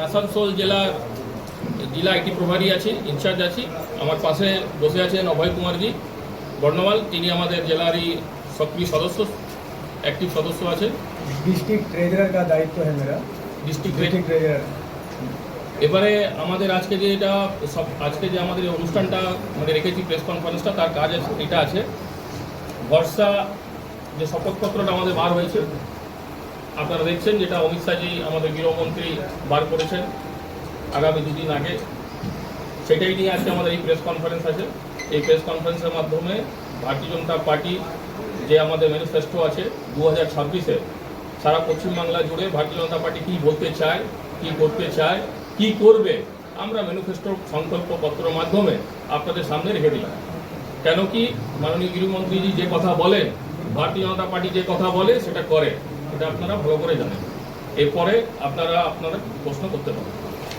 আসানসোল জেলা আইটি প্রভারী আছি, ইনচার্জ আছি। আমার পাশে বসে আছেন অভয় কুমারজি বর্ণমাল, তিনি আমাদের জেলারই সক্রিয় সদস্য, एक्टिव सदस्य আছে। डिस्ट्रिक्ट ट्रेजरर का दायित्व है मेरा, डिस्ट्रिक्ट ट्रेजरर। এবারে আমাদের আজকে যে এটা আজকে যে আমাদের এই অনুষ্ঠানটা মানে রেখেছি প্রেস কনফারেন্সটা, তার কাজ এটা আছে। ভরসা যে শপথপত্রটা আমাদের বার হয়েছে আপনারা দেখছেন, যেটা অমিত শাহজি আমাদের গৃহমন্ত্রী বার করেছেন আগামী দুদিন আগে, সেটাই নিয়ে আজকে আমাদের এই প্রেস কনফারেন্স আছে। এই প্রেস কনফারেন্সের মাধ্যমে ভারতীয় জনতা পার্টি যে আমাদের ম্যানিফেস্টো আছে 2026-এ সারা পশ্চিমবাংলা জুড়ে ভারতীয় জনতা পার্টি কী বলতে চায়, কী করতে চায়, কী করবে, আমরা ম্যানিফেস্টো সংকল্পপত্রের মাধ্যমে আপনাদের সামনে রেখে দিলাম। কেন কি মাননীয় গৃহমন্ত্রীজি যে কথা বলেন, ভারতীয় জনতা পার্টি যে কথা বলে সেটা করে, এটা আপনারা ভালো করে জানেন। এরপরে আপনারা প্রশ্ন করতে পারেন।